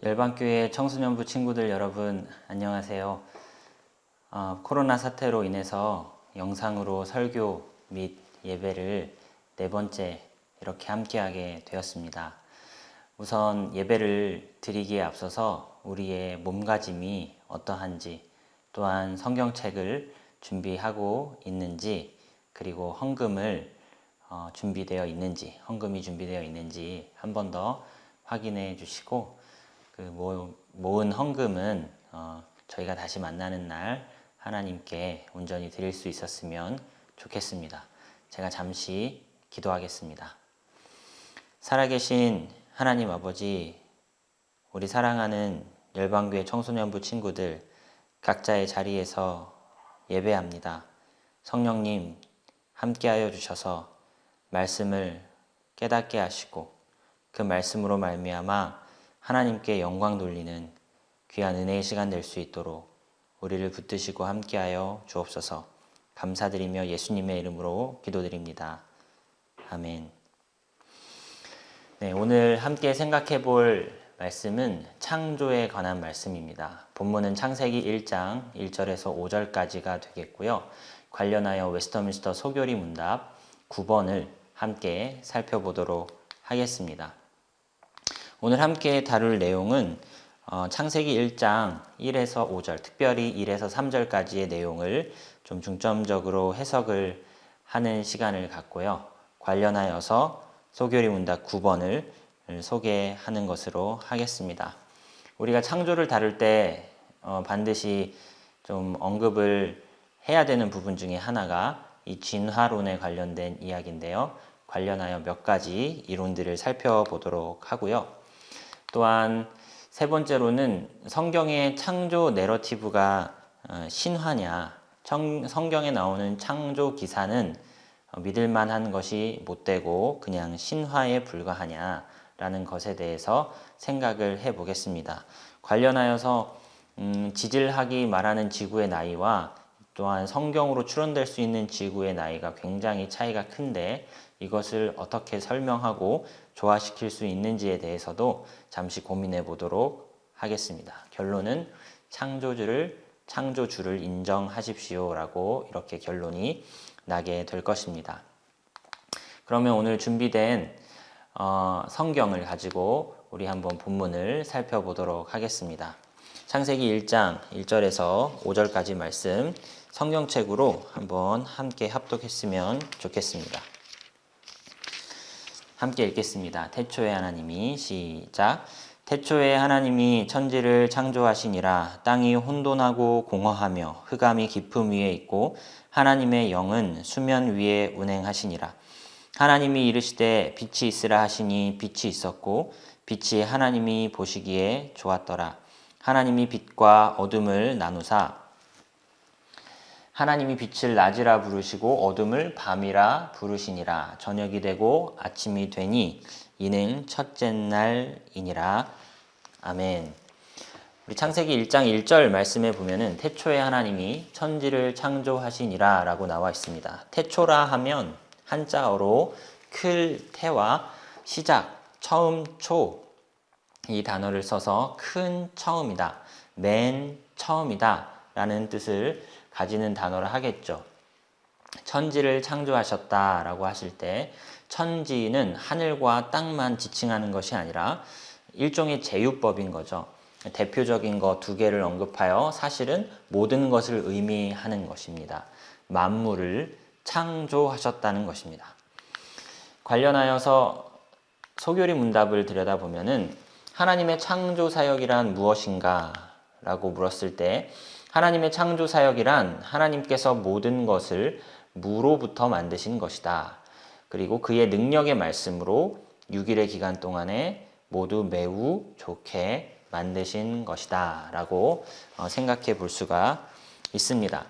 열방교회 청소년부 친구들 여러분 안녕하세요. 코로나 사태로 인해서 영상으로 설교 및 예배를 네 번째 이렇게 함께하게 되었습니다. 우선 예배를 드리기에 앞서서 우리의 몸가짐이 어떠한지, 또한 성경책을 준비하고 있는지, 그리고 헌금이 준비되어 있는지 한 번 더 확인해 주시고, 모은 헌금은 저희가 다시 만나는 날 하나님께 온전히 드릴 수 있었으면 좋겠습니다. 제가 잠시 기도하겠습니다. 살아계신 하나님 아버지, 우리 사랑하는 열방교회 청소년부 친구들 각자의 자리에서 예배합니다. 성령님 함께하여 주셔서 말씀을 깨닫게 하시고 그 말씀으로 말미암아 하나님께 영광 돌리는 귀한 은혜의 시간 될 수 있도록 우리를 붙드시고 함께하여 주옵소서. 감사드리며 예수님의 이름으로 기도드립니다. 아멘. 네, 오늘 함께 생각해 볼 말씀은 창조에 관한 말씀입니다. 본문은 창세기 1장 1절에서 5절까지가 되겠고요. 관련하여 웨스터민스터 소교리 문답 9번을 함께 살펴보도록 하겠습니다. 오늘 함께 다룰 내용은 창세기 1장 1에서 5절, 특별히 1에서 3절까지의 내용을 좀 중점적으로 해석을 하는 시간을 갖고요. 관련하여서 소교리 문답 9번을 소개하는 것으로 하겠습니다. 우리가 창조를 다룰 때 반드시 좀 언급을 해야 되는 부분 중에 하나가 이 진화론에 관련된 이야기인데요. 관련하여 몇 가지 이론들을 살펴보도록 하고요. 또한 세 번째로는 성경의 창조 내러티브가 신화냐, 성경에 나오는 창조 기사는 믿을만한 것이 못되고 그냥 신화에 불과하냐라는 것에 대해서 생각을 해보겠습니다. 관련하여서 지질학이 말하는 지구의 나이와 또한 성경으로 추론될 수 있는 지구의 나이가 굉장히 차이가 큰데 이것을 어떻게 설명하고 조화시킬 수 있는지에 대해서도 잠시 고민해 보도록 하겠습니다. 결론은 창조주를 인정하십시오라고 이렇게 결론이 나게 될 것입니다. 그러면 오늘 준비된 성경을 가지고 우리 한번 본문을 살펴보도록 하겠습니다. 창세기 1장 1절에서 5절까지 말씀 성경책으로 한번 함께 합독했으면 좋겠습니다. 함께 읽겠습니다. 태초에 하나님이 시작. 태초에 하나님이 천지를 창조하시니라. 땅이 혼돈하고 공허하며 흑암이 깊음 위에 있고 하나님의 영은 수면 위에 운행하시니라. 하나님이 이르시되 빛이 있으라 하시니 빛이 있었고 빛이 하나님이 보시기에 좋았더라. 하나님이 빛과 어둠을 나누사 하나님이 빛을 낮이라 부르시고 어둠을 밤이라 부르시니라. 저녁이 되고 아침이 되니 이는 첫째 날이니라. 아멘. 우리 창세기 1장 1절 말씀에 보면은 태초에 하나님이 천지를 창조하시니라 라고 나와 있습니다. 태초라 하면 한자어로 클 태와 시작, 처음, 초 이 단어를 써서 큰 처음이다, 맨 처음이다 라는 뜻을 가지는 단어를 하겠죠. 천지를 창조하셨다라고 하실 때 천지는 하늘과 땅만 지칭하는 것이 아니라 일종의 제휴법인 거죠. 대표적인 거 두 개를 언급하여 사실은 모든 것을 의미하는 것입니다. 만물을 창조하셨다는 것입니다. 관련하여서 소교리 문답을 들여다보면은 하나님의 창조 사역이란 무엇인가 라고 물었을 때 하나님의 창조 사역이란 하나님께서 모든 것을 무로부터 만드신 것이다. 그리고 그의 능력의 말씀으로 6일의 기간 동안에 모두 매우 좋게 만드신 것이다 라고 생각해 볼 수가 있습니다.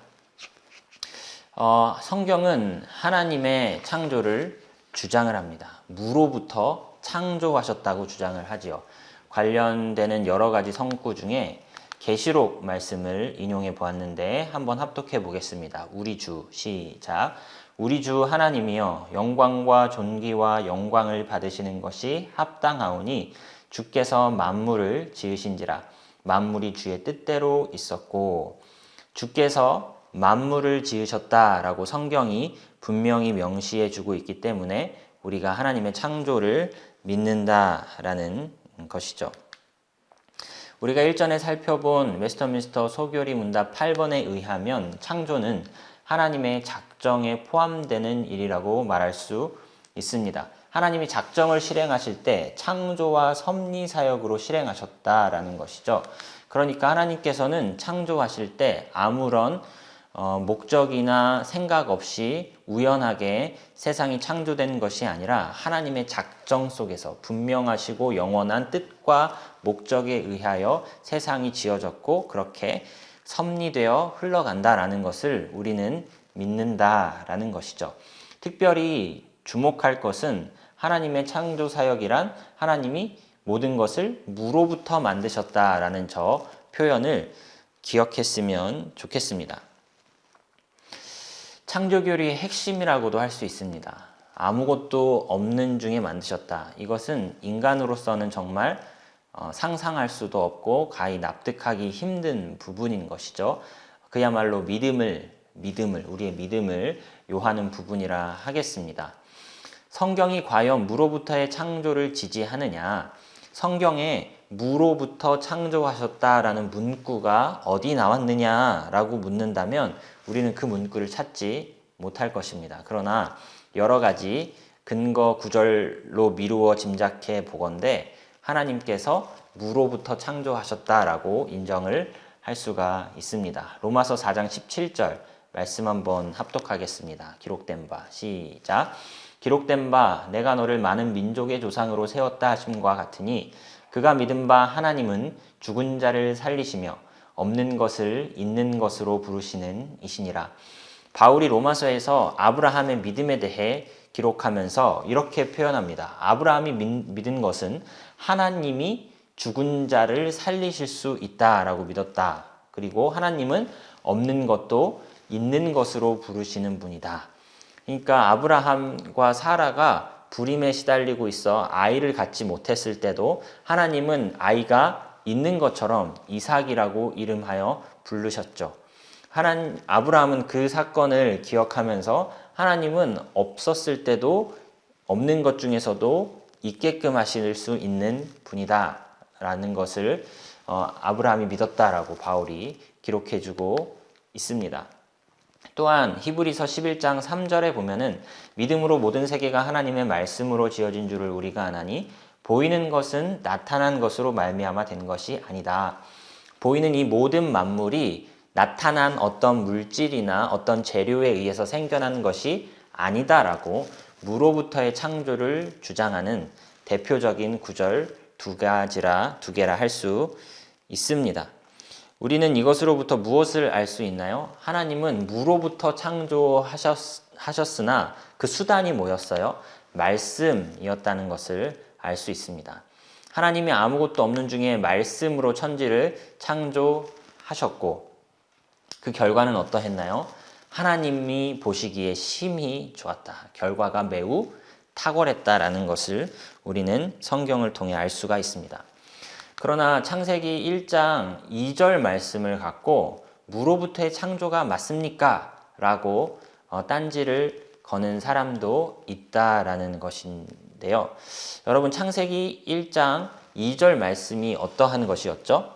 성경은 하나님의 창조를 주장을 합니다. 무로부터 창조하셨다고 주장을 하지요. 관련되는 여러 가지 성구 중에 계시록 말씀을 인용해 보았는데 한번 합독해 보겠습니다. 우리 주 시작. 우리 주 하나님이여 영광과 존귀와 영광을 받으시는 것이 합당하오니 주께서 만물을 지으신지라. 만물이 주의 뜻대로 있었고. 주께서 만물을 지으셨다라고 성경이 분명히 명시해 주고 있기 때문에 우리가 하나님의 창조를 믿는다라는 것이죠. 우리가 일전에 살펴본 웨스터민스터 소교리 문답 8번에 의하면 창조는 하나님의 작정에 포함되는 일이라고 말할 수 있습니다. 하나님이 작정을 실행하실 때 창조와 섭리 사역으로 실행하셨다라는 것이죠. 그러니까 하나님께서는 창조하실 때 아무런 목적이나 생각 없이 우연하게 세상이 창조된 것이 아니라 하나님의 작정 속에서 분명하시고 영원한 뜻과 목적에 의하여 세상이 지어졌고 그렇게 섭리되어 흘러간다라는 것을 우리는 믿는다라는 것이죠. 특별히 주목할 것은 하나님의 창조 사역이란 하나님이 모든 것을 무로부터 만드셨다라는 저 표현을 기억했으면 좋겠습니다. 창조교리의 핵심이라고도 할 수 있습니다. 아무것도 없는 중에 만드셨다. 이것은 인간으로서는 정말 상상할 수도 없고 가히 납득하기 힘든 부분인 것이죠. 그야말로 우리의 믿음을 요하는 부분이라 하겠습니다. 성경이 과연 무로부터의 창조를 지지하느냐? 성경에 무로부터 창조하셨다라는 문구가 어디 나왔느냐라고 묻는다면 우리는 그 문구를 찾지 못할 것입니다. 그러나 여러 가지 근거 구절로 미루어 짐작해 보건대 하나님께서 무로부터 창조하셨다라고 인정을 할 수가 있습니다. 로마서 4장 17절 말씀 한번 합독하겠습니다. 기록된 바 시작. 기록된 바 내가 너를 많은 민족의 조상으로 세웠다 하심과 같으니 그가 믿은 바 하나님은 죽은 자를 살리시며 없는 것을 있는 것으로 부르시는 이시니라. 바울이 로마서에서 아브라함의 믿음에 대해 기록하면서 이렇게 표현합니다. 아브라함이 믿은 것은 하나님이 죽은 자를 살리실 수 있다라고 믿었다. 그리고 하나님은 없는 것도 있는 것으로 부르시는 분이다. 그러니까 아브라함과 사라가 불임에 시달리고 있어 아이를 갖지 못했을 때도 하나님은 아이가 있는 것처럼 이삭이라고 이름하여 부르셨죠. 아브라함은 그 사건을 기억하면서 하나님은 없었을 때도 없는 것 중에서도 있게끔 하실 수 있는 분이다 라는 것을 아브라함이 믿었다라고 바울이 기록해주고 있습니다. 또한 히브리서 11장 3절에 보면은 믿음으로 모든 세계가 하나님의 말씀으로 지어진 줄을 우리가 아나니 보이는 것은 나타난 것으로 말미암아 된 것이 아니다. 보이는 이 모든 만물이 나타난 어떤 물질이나 어떤 재료에 의해서 생겨난 것이 아니다라고 무로부터의 창조를 주장하는 대표적인 구절 두 개라 할 수 있습니다. 우리는 이것으로부터 무엇을 알 수 있나요? 하나님은 무로부터 창조하셨으나 그 수단이 뭐였어요? 말씀이었다는 것을 알 수 있습니다. 하나님이 아무것도 없는 중에 말씀으로 천지를 창조하셨고 그 결과는 어떠했나요? 하나님이 보시기에 심히 좋았다. 결과가 매우 탁월했다라는 것을 우리는 성경을 통해 알 수가 있습니다. 그러나 창세기 1장 2절 말씀을 갖고 무로부터의 창조가 맞습니까? 라고 딴지를 거는 사람도 있다라는 것인데요. 여러분 창세기 1장 2절 말씀이 어떠한 것이었죠?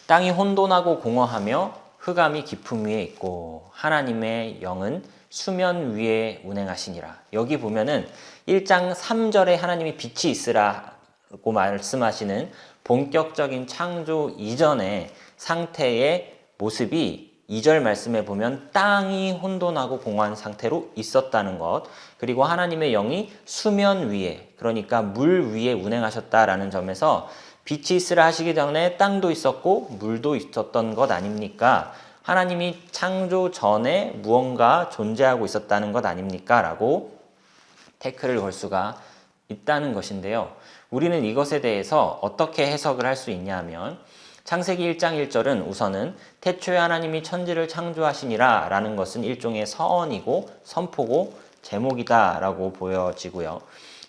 땅이 혼돈하고 공허하며 흑암이 깊음 위에 있고 하나님의 영은 수면 위에 운행하시니라. 여기 보면은 1장 3절에 하나님이 빛이 있으라고 말씀하시는 본격적인 창조 이전의 상태의 모습이 2절 말씀에 보면 땅이 혼돈하고 공허한 상태로 있었다는 것, 그리고 하나님의 영이 수면 위에, 그러니까 물 위에 운행하셨다라는 점에서 빛이 있으라 하시기 전에 땅도 있었고 물도 있었던 것 아닙니까? 하나님이 창조 전에 무언가 존재하고 있었다는 것 아닙니까? 라고 태클을 걸 수가 있다는 것인데요. 우리는 이것에 대해서 어떻게 해석을 할 수 있냐 하면 창세기 1장 1절은 우선은 태초에 하나님이 천지를 창조하시니라 라는 것은 일종의 서언이고 선포고 제목이다 라고 보여지고요.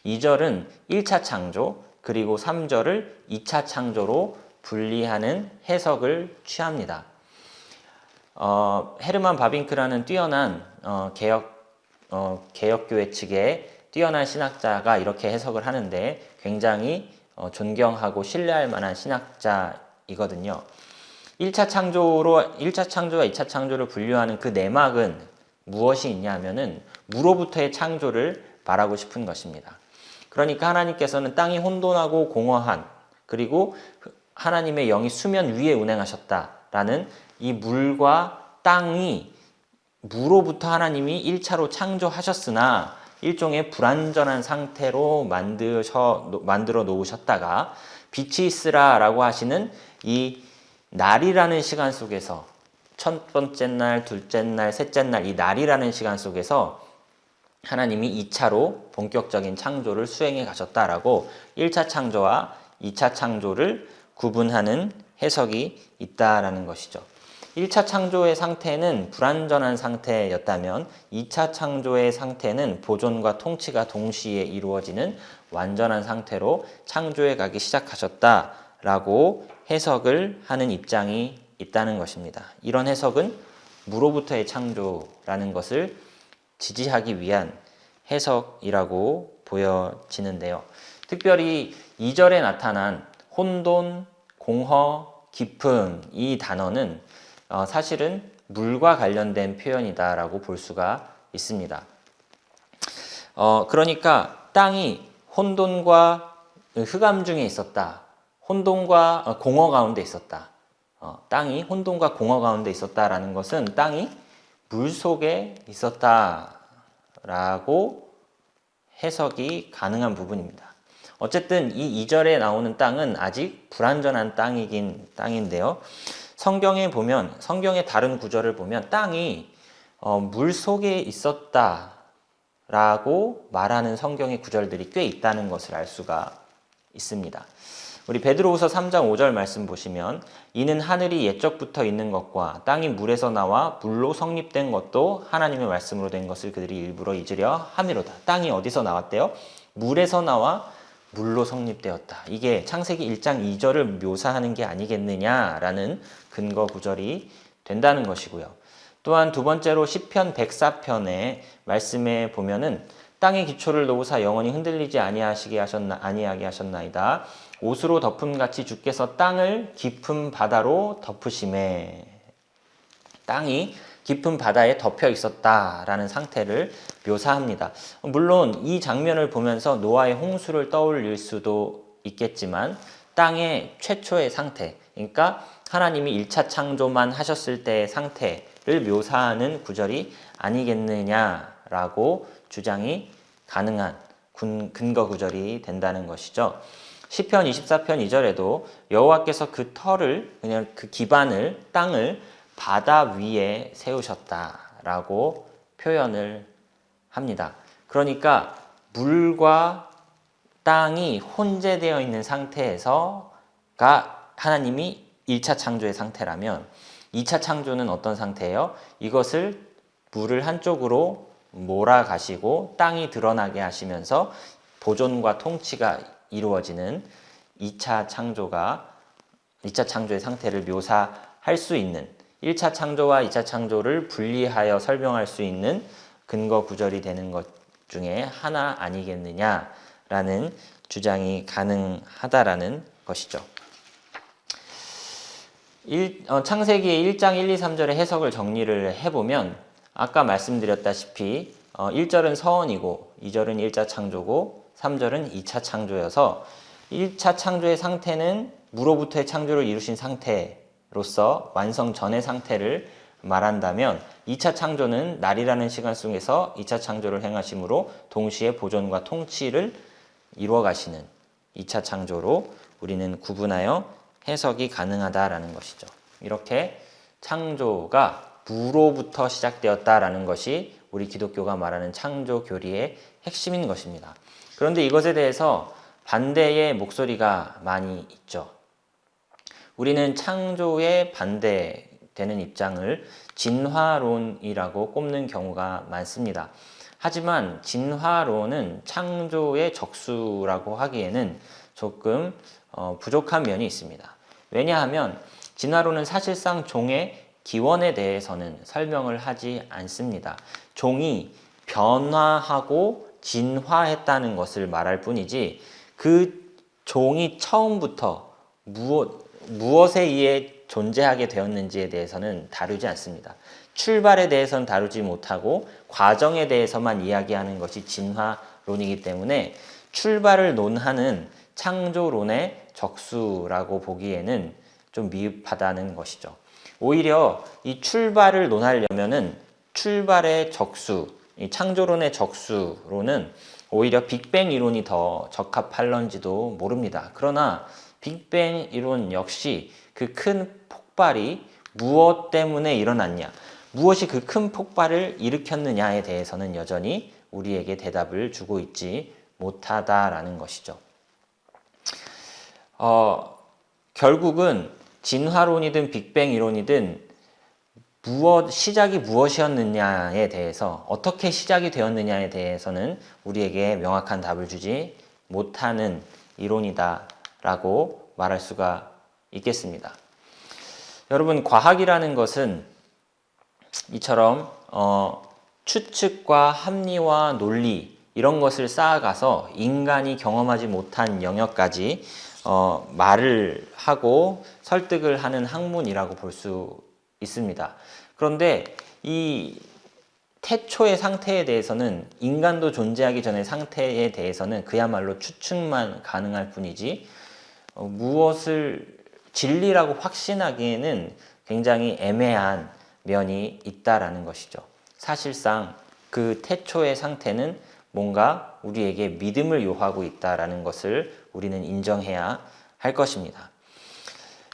2절은 1차 창조, 그리고 3절을 2차 창조로 분리하는 해석을 취합니다. 헤르만 바빙크라는 뛰어난 개혁교회 측의 뛰어난 신학자가 이렇게 해석을 하는데 굉장히 존경하고 신뢰할 만한 신학자이거든요. 1차 창조와 2차 창조를 분류하는 그 내막은 무엇이 있냐면은 무로부터의 창조를 말하고 싶은 것입니다. 그러니까 하나님께서는 땅이 혼돈하고 공허한, 그리고 하나님의 영이 수면 위에 운행하셨다라는 이 물과 땅이 무로부터 하나님이 1차로 창조하셨으나 일종의 불완전한 상태로 만들어 놓으셨다가 빛이 있으라 라고 하시는 이 날이라는 시간 속에서 첫 번째 날, 둘째 날, 셋째 날 이 날이라는 시간 속에서 하나님이 2차로 본격적인 창조를 수행해 가셨다라고 1차 창조와 2차 창조를 구분하는 해석이 있다라는 것이죠. 1차 창조의 상태는 불완전한 상태였다면 2차 창조의 상태는 보존과 통치가 동시에 이루어지는 완전한 상태로 창조해 가기 시작하셨다라고 해석을 하는 입장이 있다는 것입니다. 이런 해석은 무로부터의 창조라는 것을 지지하기 위한 해석이라고 보여지는데요. 특별히 2절에 나타난 혼돈, 공허, 깊음 이 단어는 사실은 물과 관련된 표현이다라고 볼 수가 있습니다. 그러니까 땅이 혼돈과 흑암 중에 있었다. 혼돈과 공허 가운데 있었다. 땅이 혼돈과 공허 가운데 있었다라는 것은 땅이 물 속에 있었다라고 해석이 가능한 부분입니다. 어쨌든 이 2절에 나오는 땅은 아직 불완전한 땅인데요. 성경에 보면, 성경의 다른 구절을 보면 땅이 물 속에 있었다라고 말하는 성경의 구절들이 꽤 있다는 것을 알 수가 있습니다. 우리 베드로후서 3장 5절 말씀 보시면 이는 하늘이 옛적부터 있는 것과 땅이 물에서 나와 물로 성립된 것도 하나님의 말씀으로 된 것을 그들이 일부러 잊으려 함이로다. 땅이 어디서 나왔대요? 물에서 나와 물로 성립되었다. 이게 창세기 1장 2절을 묘사하는 게 아니겠느냐라는 근거 구절이 된다는 것이고요. 또한 두 번째로 시편 104편의 말씀에 보면은 땅의 기초를 놓으사 영원히 흔들리지 아니하게 하셨나이다. 옷으로 덮음같이 주께서 땅을 깊은 바다로 덮으심에, 땅이 깊은 바다에 덮여 있었다라는 상태를 묘사합니다. 물론 이 장면을 보면서 노아의 홍수를 떠올릴 수도 있겠지만 땅의 최초의 상태, 그러니까 하나님이 1차 창조만 하셨을 때의 상태를 묘사하는 구절이 아니겠느냐라고 주장이 가능한 근거 구절이 된다는 것이죠. 시편 24편 2절에도 여호와께서 그 터를, 그냥 그 기반을, 땅을 바다 위에 세우셨다라고 표현을 합니다. 그러니까 물과 땅이 혼재되어 있는 상태에서가 하나님이 1차 창조의 상태라면 2차 창조는 어떤 상태예요? 이것을 물을 한쪽으로 몰아가시고 땅이 드러나게 하시면서 보존과 통치가 이루어지는 2차 창조의 상태를 묘사할 수 있는, 1차 창조와 2차 창조를 분리하여 설명할 수 있는 근거 구절이 되는 것 중에 하나 아니겠느냐라는 주장이 가능하다라는 것이죠. 창세기 1장 1, 2, 3절의 해석을 정리를 해보면 아까 말씀드렸다시피 1절은 서언이고 2절은 1차 창조고 3절은 2차 창조여서 1차 창조의 상태는 무로부터의 창조를 이루신 상태로서 완성 전의 상태를 말한다면 2차 창조는 날이라는 시간 속에서 2차 창조를 행하심으로 동시에 보존과 통치를 이루어 가시는 2차 창조로 우리는 구분하여 해석이 가능하다라는 것이죠. 이렇게 창조가 무로부터 시작되었다라는 것이 우리 기독교가 말하는 창조 교리의 핵심인 것입니다. 그런데 이것에 대해서 반대의 목소리가 많이 있죠. 우리는 창조에 반대되는 입장을 진화론이라고 꼽는 경우가 많습니다. 하지만 진화론은 창조의 적수라고 하기에는 조금 부족한 면이 있습니다. 왜냐하면 진화론은 사실상 종의 기원에 대해서는 설명을 하지 않습니다. 종이 변화하고 진화했다는 것을 말할 뿐이지 그 종이 처음부터 무엇에 의해 존재하게 되었는지에 대해서는 다루지 않습니다. 출발에 대해서는 다루지 못하고 과정에 대해서만 이야기하는 것이 진화론이기 때문에 출발을 논하는 창조론의 적수라고 보기에는 좀 미흡하다는 것이죠. 오히려 이 출발을 논하려면은 출발의 적수, 이 창조론의 적수로는 오히려 빅뱅 이론이 더 적합할런지도 모릅니다. 그러나 빅뱅 이론 역시 그 큰 폭발이 무엇 때문에 일어났냐, 무엇이 그 큰 폭발을 일으켰느냐에 대해서는 여전히 우리에게 대답을 주고 있지 못하다라는 것이죠. 결국은 진화론이든 빅뱅 이론이든 시작이 무엇이었느냐에 대해서, 어떻게 시작이 되었느냐에 대해서는 우리에게 명확한 답을 주지 못하는 이론이다라고 말할 수가 있겠습니다. 여러분, 과학이라는 것은 이처럼 추측과 합리와 논리 이런 것을 쌓아가서 인간이 경험하지 못한 영역까지 말을 하고 설득을 하는 학문이라고 볼 수 있습니다. 그런데 이 태초의 상태에 대해서는, 인간도 존재하기 전의 상태에 대해서는 그야말로 추측만 가능할 뿐이지 무엇을 진리라고 확신하기에는 굉장히 애매한 면이 있다라는 것이죠. 사실상 그 태초의 상태는 뭔가 우리에게 믿음을 요하고 있다라는 것을 우리는 인정해야 할 것입니다.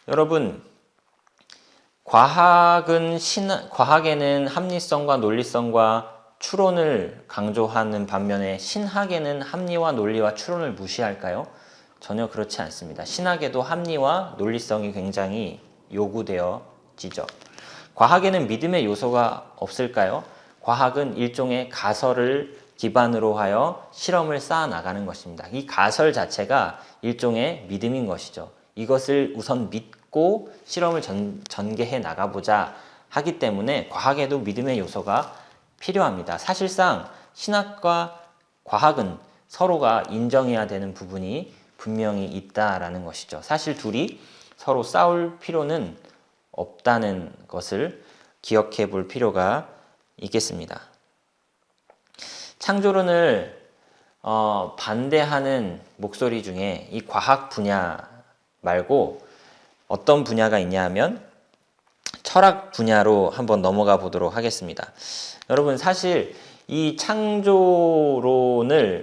여러분, 과학에는 합리성과 논리성과 추론을 강조하는 반면에 신학에는 합리와 논리와 추론을 무시할까요? 전혀 그렇지 않습니다. 신학에도 합리와 논리성이 굉장히 요구되어지죠. 과학에는 믿음의 요소가 없을까요? 과학은 일종의 가설을 기반으로 하여 실험을 쌓아 나가는 것입니다. 이 가설 자체가 일종의 믿음인 것이죠. 이것을 우선 믿고 실험을 전개해 나가보자 하기 때문에 과학에도 믿음의 요소가 필요합니다. 사실상 신학과 과학은 서로가 인정해야 되는 부분이 분명히 있다라는 것이죠. 사실 둘이 서로 싸울 필요는 없다는 것을 기억해 볼 필요가 있겠습니다. 창조론을 반대하는 목소리 중에 이 과학 분야 말고 어떤 분야가 있냐 하면 철학 분야로 한번 넘어가 보도록 하겠습니다. 여러분, 사실 이 창조론을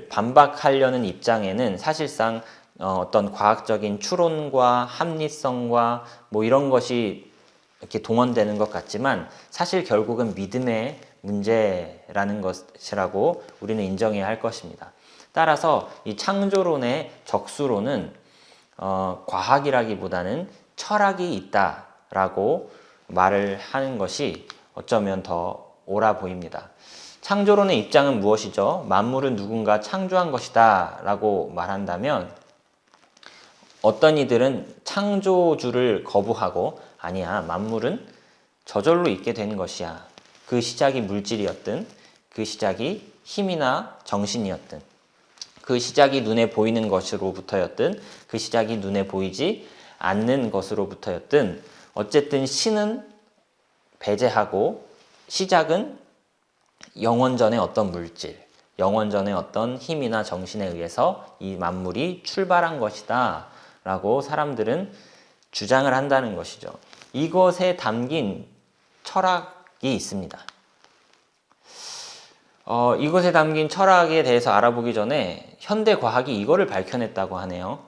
반박하려는 입장에는 사실상 어떤 과학적인 추론과 합리성과 뭐 이런 것이 이렇게 동원되는 것 같지만 사실 결국은 믿음의 문제라는 것이라고 우리는 인정해야 할 것입니다. 따라서 이 창조론의 적수론은 과학이라기보다는 철학이 있다라고 말을 하는 것이 어쩌면 더 옳아 보입니다. 창조론의 입장은 무엇이죠? 만물은 누군가 창조한 것이다 라고 말한다면 어떤 이들은 창조주를 거부하고 아니야, 만물은 저절로 있게 된 것이야. 그 시작이 물질이었든 그 시작이 힘이나 정신이었든 그 시작이 눈에 보이는 것으로부터였든 그 시작이 눈에 보이지 않는 것으로부터였든 어쨌든 신은 배제하고 시작은 영원전의 어떤 물질, 영원전의 어떤 힘이나 정신에 의해서 이 만물이 출발한 것이다 라고 사람들은 주장을 한다는 것이죠. 이것에 담긴 철학이 있습니다. 이것에 담긴 철학에 대해서 알아보기 전에 현대 과학이 이거를 밝혀냈다고 하네요.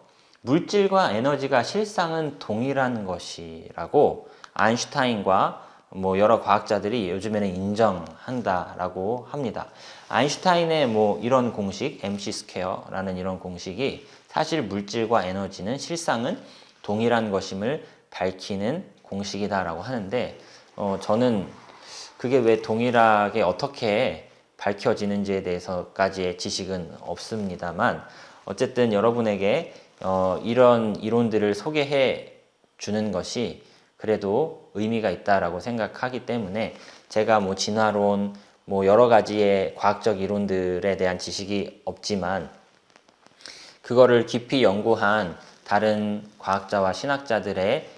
물질과 에너지가 실상은 동일한 것이라고 아인슈타인과 뭐 여러 과학자들이 요즘에는 인정한다라고 합니다. 아인슈타인의 뭐 이런 공식, MC 스퀘어라는 이런 공식이 사실 물질과 에너지는 실상은 동일한 것임을 밝히는 공식이다라고 하는데 저는 그게 왜 동일하게 어떻게 밝혀지는지에 대해서까지의 지식은 없습니다만 어쨌든 여러분에게 이런 이론들을 소개해 주는 것이 그래도 의미가 있다라고 생각하기 때문에 제가 뭐 진화론 뭐 여러 가지의 과학적 이론들에 대한 지식이 없지만 그거를 깊이 연구한 다른 과학자와 신학자들의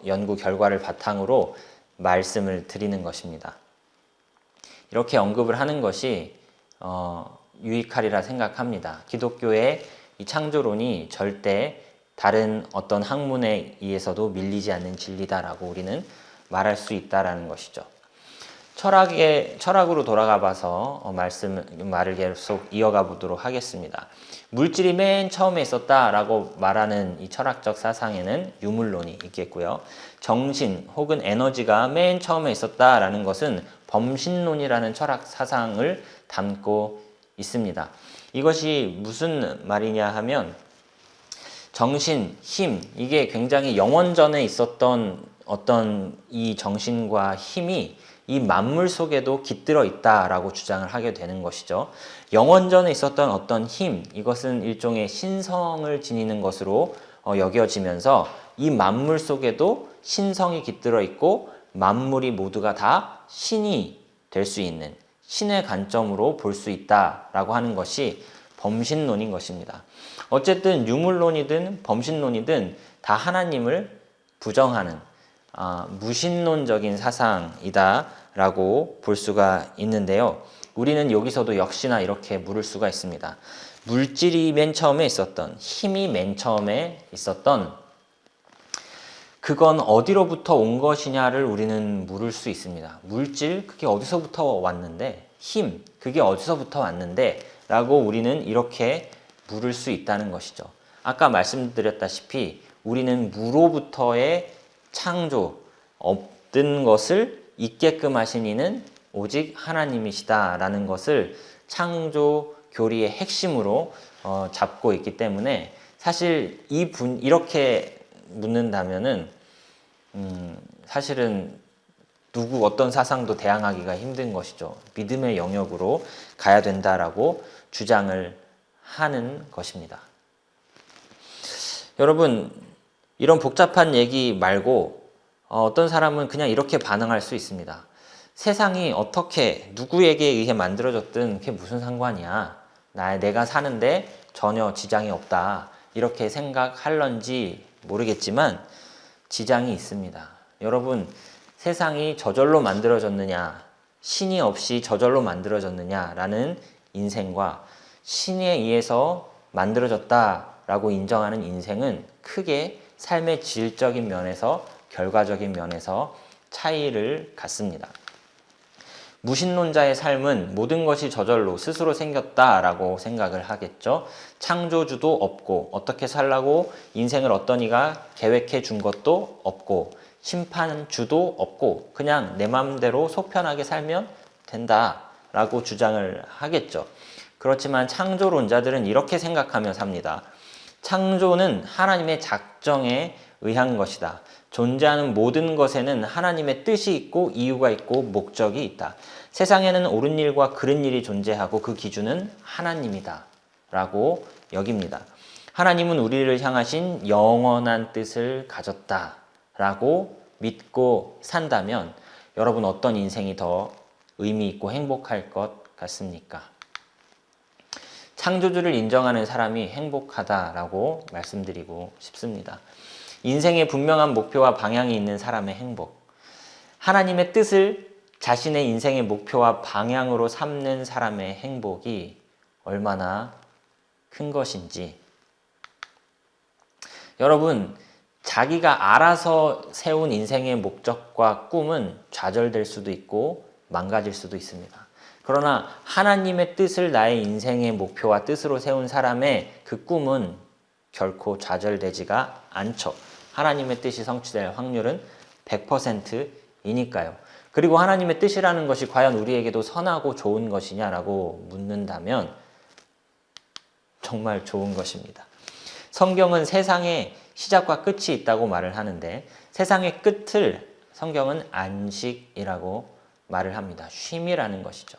연구 결과를 바탕으로 말씀을 드리는 것입니다. 이렇게 언급을 하는 것이 유익하리라 생각합니다. 기독교의 이 창조론이 절대 다른 어떤 학문에 의해서도 밀리지 않는 진리다라고 우리는 말할 수 있다라는 것이죠. 철학으로 돌아가 봐서 말을 계속 이어가 보도록 하겠습니다. 물질이 맨 처음에 있었다라고 말하는 이 철학적 사상에는 유물론이 있겠고요. 정신 혹은 에너지가 맨 처음에 있었다라는 것은 범신론이라는 철학 사상을 담고 있습니다. 이것이 무슨 말이냐 하면 정신, 힘, 이게 굉장히 영원전에 있었던 어떤 이 정신과 힘이 이 만물 속에도 깃들어 있다라고 주장을 하게 되는 것이죠. 영원전에 있었던 어떤 힘, 이것은 일종의 신성을 지니는 것으로 여겨지면서 이 만물 속에도 신성이 깃들어 있고 만물이 모두가 다 신이 될 수 있는 신의 관점으로 볼 수 있다라고 하는 것이 범신론인 것입니다. 어쨌든 유물론이든 범신론이든 다 하나님을 부정하는 무신론적인 사상이다라고 볼 수가 있는데요. 우리는 여기서도 역시나 이렇게 물을 수가 있습니다. 물질이 맨 처음에 있었던, 힘이 맨 처음에 있었던 그건 어디로부터 온 것이냐를 우리는 물을 수 있습니다. 물질, 그게 어디서부터 왔는데, 힘, 그게 어디서부터 왔는데 라고 우리는 이렇게 물을 수 있다는 것이죠. 아까 말씀드렸다시피 우리는 무로부터의 창조, 없던 것을 있게끔 하신 이는 오직 하나님이시다라는 것을 창조 교리의 핵심으로 잡고 있기 때문에 사실 이렇게 묻는다면은 사실은 어떤 사상도 대항하기가 힘든 것이죠. 믿음의 영역으로 가야 된다라고 주장을 하는 것입니다. 여러분, 이런 복잡한 얘기 말고 어떤 사람은 그냥 이렇게 반응할 수 있습니다. 세상이 어떻게 누구에게 의해 만들어졌든 그게 무슨 상관이야. 내가 사는데 전혀 지장이 없다. 이렇게 생각할런지 모르겠지만 지장이 있습니다. 여러분, 세상이 저절로 만들어졌느냐, 신이 없이 저절로 만들어졌느냐라는 인생과 신에 의해서 만들어졌다라고 인정하는 인생은 크게 삶의 질적인 면에서 결과적인 면에서 차이를 갖습니다. 무신론자의 삶은 모든 것이 저절로 스스로 생겼다라고 생각을 하겠죠. 창조주도 없고 어떻게 살라고 인생을 어떤 이가 계획해 준 것도 없고 심판주도 없고 그냥 내 마음대로 속편하게 살면 된다라고 주장을 하겠죠. 그렇지만 창조론자들은 이렇게 생각하며 삽니다. 창조는 하나님의 작정에 의한 것이다. 존재하는 모든 것에는 하나님의 뜻이 있고 이유가 있고 목적이 있다. 세상에는 옳은 일과 그른 일이 존재하고 그 기준은 하나님이다 라고 여깁니다. 하나님은 우리를 향하신 영원한 뜻을 가졌다 라고 믿고 산다면 여러분 어떤 인생이 더 의미 있고 행복할 것 같습니까? 창조주를 인정하는 사람이 행복하다라고 말씀드리고 싶습니다. 인생에 분명한 목표와 방향이 있는 사람의 행복. 하나님의 뜻을 자신의 인생의 목표와 방향으로 삼는 사람의 행복이 얼마나 큰 것인지. 여러분, 자기가 알아서 세운 인생의 목적과 꿈은 좌절될 수도 있고 망가질 수도 있습니다. 그러나 하나님의 뜻을 나의 인생의 목표와 뜻으로 세운 사람의 그 꿈은 결코 좌절되지가 않죠. 하나님의 뜻이 성취될 확률은 100%이니까요. 그리고 하나님의 뜻이라는 것이 과연 우리에게도 선하고 좋은 것이냐라고 묻는다면 정말 좋은 것입니다. 성경은 세상에 시작과 끝이 있다고 말을 하는데 세상의 끝을 성경은 안식이라고 말을 합니다. 쉼이라는 것이죠.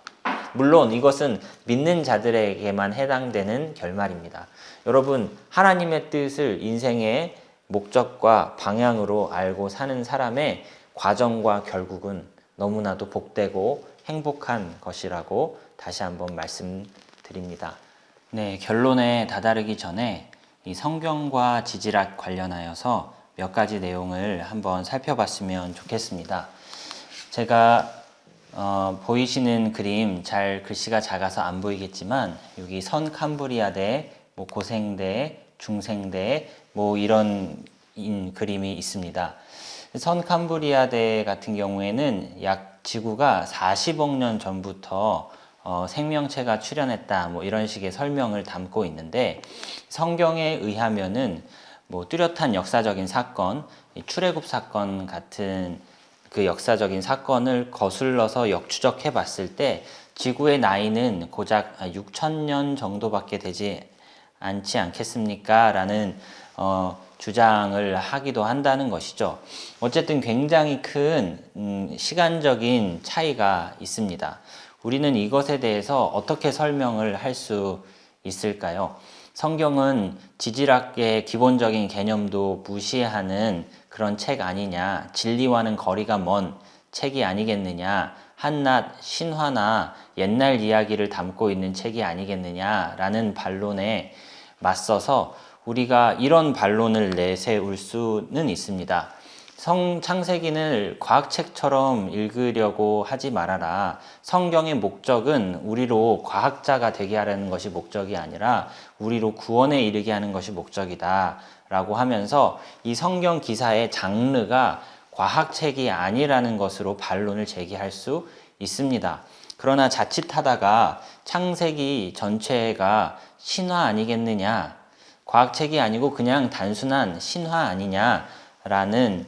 물론 이것은 믿는 자들에게만 해당되는 결말입니다. 여러분, 하나님의 뜻을 인생의 목적과 방향으로 알고 사는 사람의 과정과 결국은 너무나도 복되고 행복한 것이라고 다시 한번 말씀드립니다. 네, 결론에 다다르기 전에 이 성경과 지지락 관련하여서 몇 가지 내용을 한번 살펴봤으면 좋겠습니다. 제가 보이시는 그림, 잘 글씨가 작아서 안 보이겠지만 여기 선 캄브리아대, 고생대, 중생대 이런 그림이 있습니다. 선 캄브리아대 같은 경우에는 약 지구가 40억 년 전부터 생명체가 출현했다 이런 식의 설명을 담고 있는데 성경에 의하면은 뚜렷한 역사적인 사건, 출애굽 사건 같은 그 역사적인 사건을 거슬러서 역추적해 봤을 때 지구의 나이는 고작 6,000년 정도밖에 되지 않지 않겠습니까? 라는 주장을 하기도 한다는 것이죠. 어쨌든 굉장히 큰 시간적인 차이가 있습니다. 우리는 이것에 대해서 어떻게 설명을 할 수 있을까요? 성경은 지질학의 기본적인 개념도 무시하는 그런 책 아니냐, 진리와는 거리가 먼 책이 아니겠느냐, 한낱 신화나 옛날 이야기를 담고 있는 책이 아니겠느냐라는 반론에 맞서서 우리가 이런 반론을 내세울 수는 있습니다. 창세기를 과학책처럼 읽으려고 하지 말아라. 성경의 목적은 우리로 과학자가 되게 하려는 것이 목적이 아니라 우리로 구원에 이르게 하는 것이 목적이다 라고 하면서 이 성경 기사의 장르가 과학책이 아니라는 것으로 반론을 제기할 수 있습니다. 그러나 자칫하다가 창세기 전체가 신화 아니겠느냐, 과학책이 아니고 그냥 단순한 신화 아니냐라는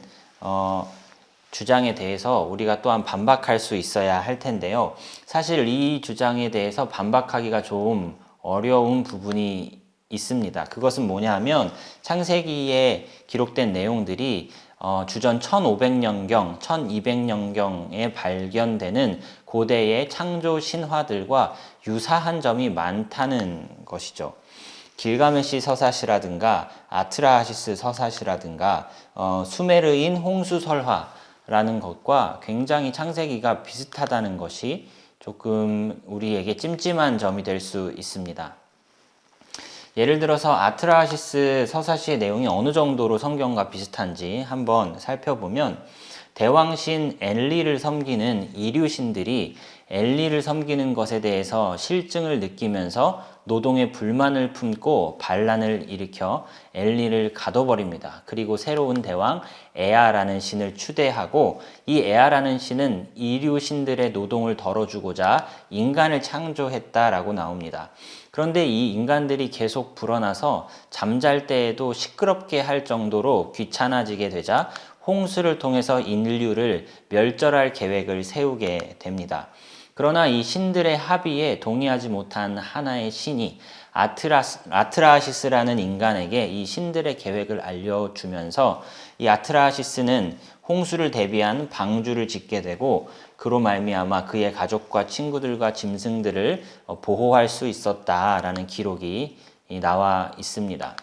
주장에 대해서 우리가 또한 반박할 수 있어야 할 텐데요. 사실 이 주장에 대해서 반박하기가 좀 어려운 부분이 있습니다. 그것은 뭐냐 하면 창세기에 기록된 내용들이 주전 1500년경, 1200년경에 발견되는 고대의 창조 신화들과 유사한 점이 많다는 것이죠. 길가메시 서사시라든가 아트라하시스 서사시라든가 수메르인 홍수설화라는 것과 굉장히 창세기가 비슷하다는 것이 조금 우리에게 찜찜한 점이 될 수 있습니다. 예를 들어서 아트라하시스 서사시의 내용이 어느 정도로 성경과 비슷한지 한번 살펴보면 대왕신 엔리를 섬기는 이류신들이 엔리를 섬기는 것에 대해서 실증을 느끼면서 노동에 불만을 품고 반란을 일으켜 엔리를 가둬버립니다. 그리고 새로운 대왕 에아라는 신을 추대하고 이 에아라는 신은 이류신들의 노동을 덜어주고자 인간을 창조했다라고 나옵니다. 그런데 이 인간들이 계속 불어나서 잠잘 때에도 시끄럽게 할 정도로 귀찮아지게 되자 홍수를 통해서 인류를 멸절할 계획을 세우게 됩니다. 그러나 이 신들의 합의에 동의하지 못한 하나의 신이 아트라하시스라는 인간에게 이 신들의 계획을 알려주면서 이 아트라하시스는 홍수를 대비한 방주를 짓게 되고 그로 말미암아 그의 가족과 친구들과 짐승들을 보호할 수 있었다라는 기록이 나와 있습니다.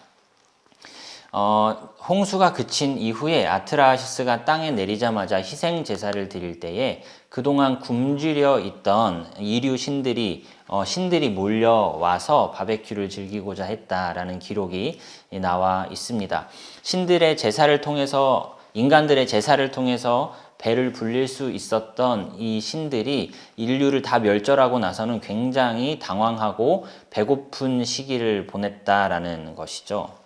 홍수가 그친 이후에 아트라하시스가 땅에 내리자마자 희생 제사를 드릴 때에 그동안 굶주려 있던 이류 신들이 몰려와서 바베큐를 즐기고자 했다라는 기록이 나와 있습니다. 신들의 제사를 통해서 인간들의 제사를 통해서 배를 불릴 수 있었던 이 신들이 인류를 다 멸절하고 나서는 굉장히 당황하고 배고픈 시기를 보냈다라는 것이죠.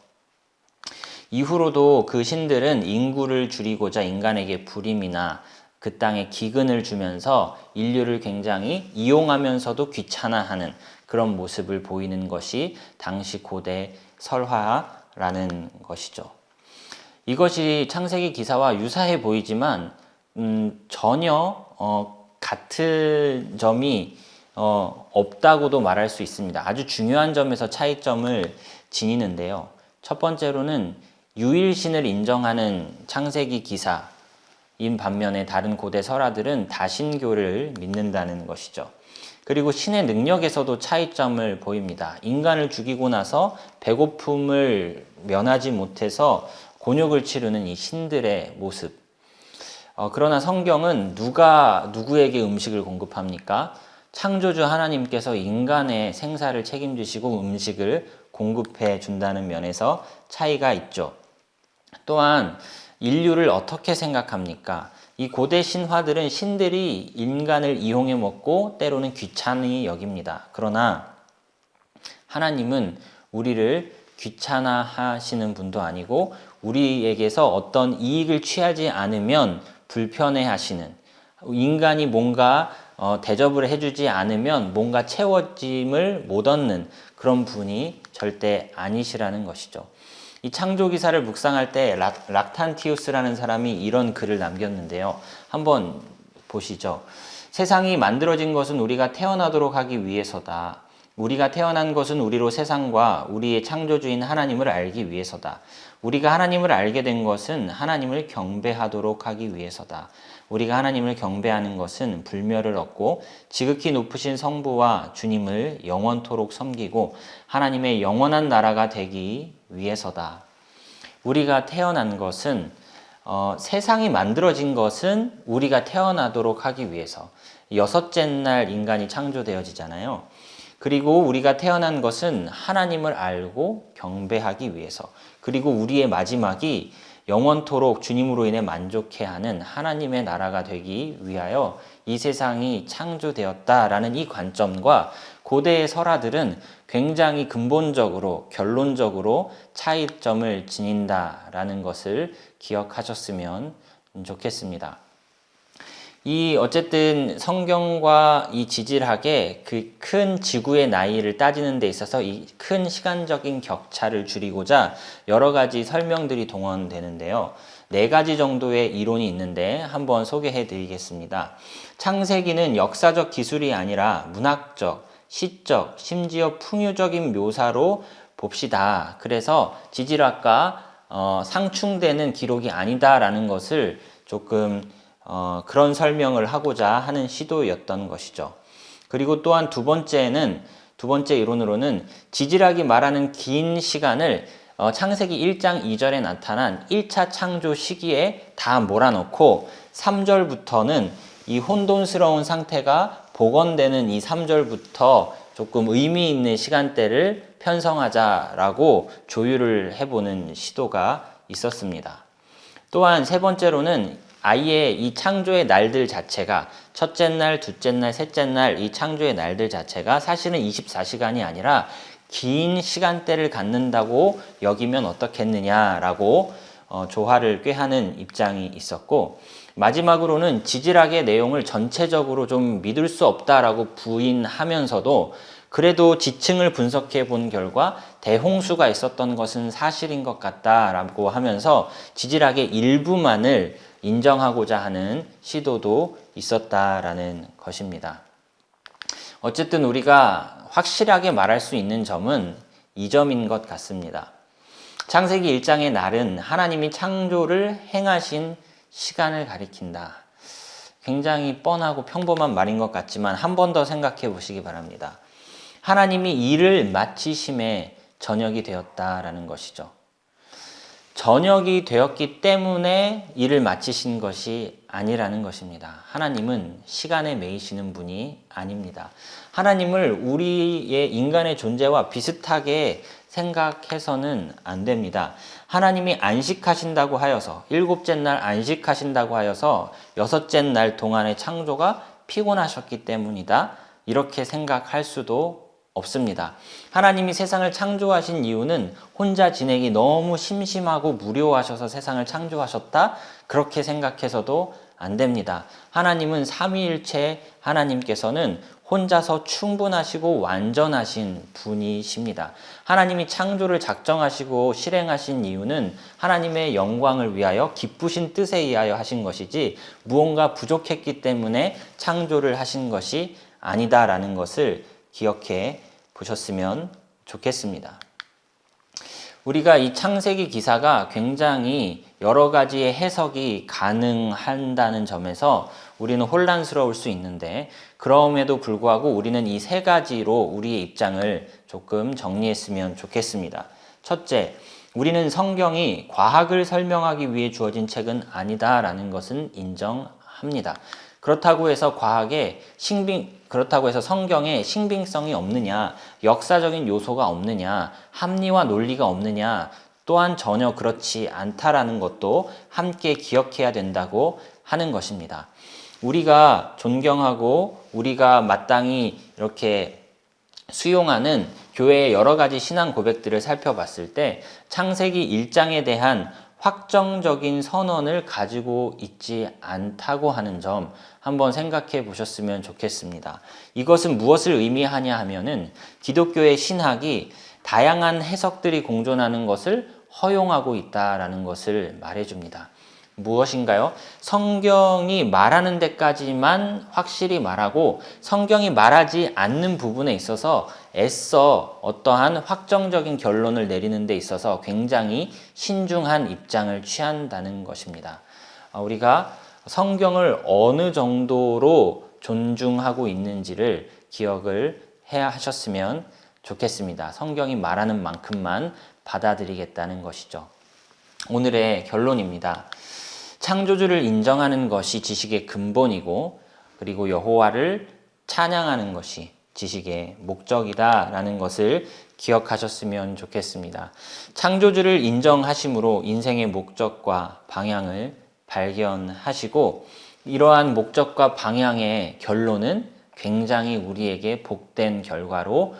이후로도 그 신들은 인구를 줄이고자 인간에게 불임이나 그 땅에 기근을 주면서 인류를 굉장히 이용하면서도 귀찮아하는 그런 모습을 보이는 것이 당시 고대 설화라는 것이죠. 이것이 창세기 기사와 유사해 보이지만 전혀 같은 점이 없다고도 말할 수 있습니다. 아주 중요한 점에서 차이점을 지니는데요. 첫 번째로는 유일신을 인정하는 창세기 기사인 반면에 다른 고대 설화들은 다신교를 믿는다는 것이죠. 그리고 신의 능력에서도 차이점을 보입니다. 인간을 죽이고 나서 배고픔을 면하지 못해서 곤욕을 치르는 이 신들의 모습. 그러나 성경은 누가 누구에게 음식을 공급합니까? 창조주 하나님께서 인간의 생사를 책임지시고 음식을 공급해 준다는 면에서 차이가 있죠. 또한 인류를 어떻게 생각합니까? 이 고대 신화들은 신들이 인간을 이용해 먹고 때로는 귀찮이 여깁니다. 그러나 하나님은 우리를 귀찮아하시는 분도 아니고 우리에게서 어떤 이익을 취하지 않으면 불편해하시는, 인간이 뭔가 대접을 해주지 않으면 뭔가 채워짐을 못 얻는 그런 분이 절대 아니시라는 것이죠. 이 창조 기사를 묵상할 때 락탄티우스라는 사람이 이런 글을 남겼는데요. 한번 보시죠. 세상이 만들어진 것은 우리가 태어나도록 하기 위해서다. 우리가 태어난 것은 우리로 세상과 우리의 창조주인 하나님을 알기 위해서다. 우리가 하나님을 알게 된 것은 하나님을 경배하도록 하기 위해서다. 우리가 하나님을 경배하는 것은 불멸을 얻고 지극히 높으신 성부와 주님을 영원토록 섬기고 하나님의 영원한 나라가 되기 위해서다. 우리가 태어난 것은 세상이 만들어진 것은 우리가 태어나도록 하기 위해서. 여섯째 날 인간이 창조되어지잖아요. 그리고 우리가 태어난 것은 하나님을 알고 경배하기 위해서. 그리고 우리의 마지막이 영원토록 주님으로 인해 만족해하는 하나님의 나라가 되기 위하여 이 세상이 창조되었다라는 이 관점과 고대의 설화들은 굉장히 근본적으로 결론적으로 차이점을 지닌다라는 것을 기억하셨으면 좋겠습니다. 어쨌든 성경과 이 지질학의 그 큰 지구의 나이를 따지는 데 있어서 이 큰 시간적인 격차를 줄이고자 여러 가지 설명들이 동원되는데요. 4가지 정도의 이론이 있는데 한번 소개해 드리겠습니다. 창세기는 역사적 기술이 아니라 문학적, 시적, 심지어 풍유적인 묘사로 봅시다. 그래서 지질학과 상충되는 기록이 아니다라는 것을 조금 그런 설명을 하고자 하는 시도였던 것이죠. 그리고 또한 두 번째 이론으로는 지질학이 말하는 긴 시간을 창세기 1장 2절에 나타난 1차 창조 시기에 다 몰아넣고 3절부터는 이 혼돈스러운 상태가 복원되는 이 3절부터 조금 의미 있는 시간대를 편성하자라고 조율을 해보는 시도가 있었습니다. 또한 세 번째로는 아예 이 창조의 날들 자체가 첫째 날, 둘째 날, 셋째 날 이 창조의 날들 자체가 사실은 24시간이 아니라 긴 시간대를 갖는다고 여기면 어떻겠느냐라고 조화를 꾀하는 입장이 있었고, 마지막으로는 지질학의 내용을 전체적으로 좀 믿을 수 없다라고 부인하면서도 그래도 지층을 분석해 본 결과 대홍수가 있었던 것은 사실인 것 같다라고 하면서 지질학의 일부만을 인정하고자 하는 시도도 있었다라는 것입니다. 어쨌든 우리가 확실하게 말할 수 있는 점은 이 점인 것 같습니다. 창세기 1장의 날은 하나님이 창조를 행하신 시간을 가리킨다. 굉장히 뻔하고 평범한 말인 것 같지만 한 번 더 생각해 보시기 바랍니다. 하나님이 일을 마치심에 저녁이 되었다라는 것이죠. 저녁이 되었기 때문에 일을 마치신 것이 아니라는 것입니다. 하나님은 시간에 매이시는 분이 아닙니다. 하나님을 우리의 인간의 존재와 비슷하게 생각해서는 안 됩니다. 하나님이 안식하신다고 하여서 7째 날 안식하신다고 하여서 6째 날 동안의 창조가 피곤하셨기 때문이다. 이렇게 생각할 수도 없습니다. 하나님이 세상을 창조하신 이유는 혼자 지내기 너무 심심하고 무료하셔서 세상을 창조하셨다? 그렇게 생각해서도 안 됩니다. 하나님은 삼위일체 하나님께서는 혼자서 충분하시고 완전하신 분이십니다. 하나님이 창조를 작정하시고 실행하신 이유는 하나님의 영광을 위하여 기쁘신 뜻에 의하여 하신 것이지 무언가 부족했기 때문에 창조를 하신 것이 아니다라는 것을 기억해 보셨으면 좋겠습니다. 우리가 이 창세기 기사가 굉장히 여러 가지의 해석이 가능한다는 점에서 우리는 혼란스러울 수 있는데, 그럼에도 불구하고 우리는 이 세 가지로 우리의 입장을 조금 정리했으면 좋겠습니다. 첫째, 우리는 성경이 과학을 설명하기 위해 주어진 책은 아니다라는 것은 인정합니다. 그렇다고 해서 성경에 신빙성이 없느냐, 역사적인 요소가 없느냐, 합리와 논리가 없느냐, 또한 전혀 그렇지 않다라는 것도 함께 기억해야 된다고 하는 것입니다. 우리가 존경하고 우리가 마땅히 이렇게 수용하는 교회의 여러 가지 신앙 고백들을 살펴봤을 때 창세기 1장에 대한 확정적인 선언을 가지고 있지 않다고 하는 점 한번 생각해 보셨으면 좋겠습니다. 이것은 무엇을 의미하냐 하면은 기독교의 신학이 다양한 해석들이 공존하는 것을 허용하고 있다라는 것을 말해줍니다. 무엇인가요? 성경이 말하는 데까지만 확실히 말하고 성경이 말하지 않는 부분에 있어서 애써 어떠한 확정적인 결론을 내리는 데 있어서 굉장히 신중한 입장을 취한다는 것입니다. 우리가 성경을 어느 정도로 존중하고 있는지를 기억을 해야 하셨으면 좋겠습니다. 성경이 말하는 만큼만 받아들이겠다는 것이죠. 오늘의 결론입니다. 창조주를 인정하는 것이 지식의 근본이고, 그리고 여호와를 찬양하는 것이 지식의 목적이다라는 것을 기억하셨으면 좋겠습니다. 창조주를 인정하심으로 인생의 목적과 방향을 발견하시고, 이러한 목적과 방향의 결론은 굉장히 우리에게 복된 결과로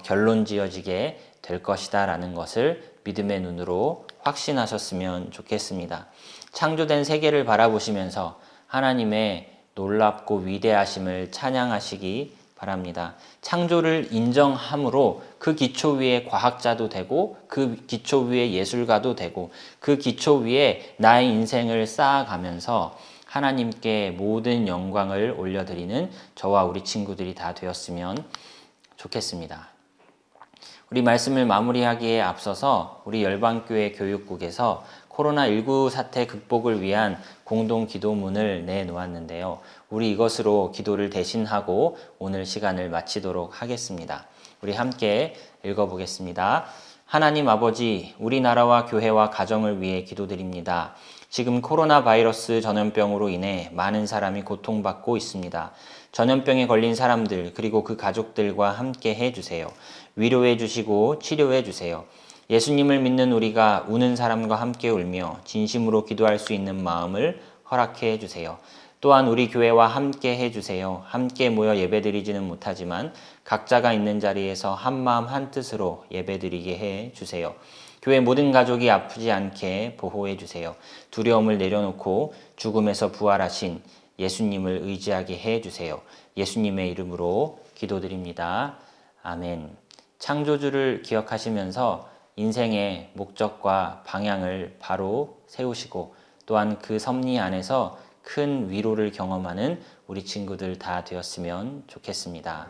결론 지어지게 될 것이다 라는 것을 믿음의 눈으로 확신하셨으면 좋겠습니다. 창조된 세계를 바라보시면서 하나님의 놀랍고 위대하심을 찬양하시기 바랍니다. 창조를 인정함으로 그 기초 위에 과학자도 되고, 그 기초 위에 예술가도 되고, 그 기초 위에 나의 인생을 쌓아가면서 하나님께 모든 영광을 올려드리는 저와 우리 친구들이 다 되었으면 좋겠습니다. 우리 말씀을 마무리하기에 앞서서 우리 열방교회 교육국에서 코로나19 사태 극복을 위한 공동 기도문을 내놓았는데요. 우리 이것으로 기도를 대신하고 오늘 시간을 마치도록 하겠습니다. 우리 함께 읽어보겠습니다. 하나님 아버지, 우리나라와 교회와 가정을 위해 기도드립니다. 지금 코로나 바이러스 전염병으로 인해 많은 사람이 고통받고 있습니다. 전염병에 걸린 사람들 그리고 그 가족들과 함께 해주세요. 위로해 주시고 치료해 주세요. 예수님을 믿는 우리가 우는 사람과 함께 울며 진심으로 기도할 수 있는 마음을 허락해 주세요. 또한 우리 교회와 함께 해주세요. 함께 모여 예배드리지는 못하지만 각자가 있는 자리에서 한마음 한뜻으로 예배드리게 해주세요. 교회 모든 가족이 아프지 않게 보호해 주세요. 두려움을 내려놓고 죽음에서 부활하신 예수님을 의지하게 해주세요. 예수님의 이름으로 기도드립니다. 아멘. 창조주를 기억하시면서 인생의 목적과 방향을 바로 세우시고, 또한 그 섭리 안에서 큰 위로를 경험하는 우리 친구들 다 되었으면 좋겠습니다.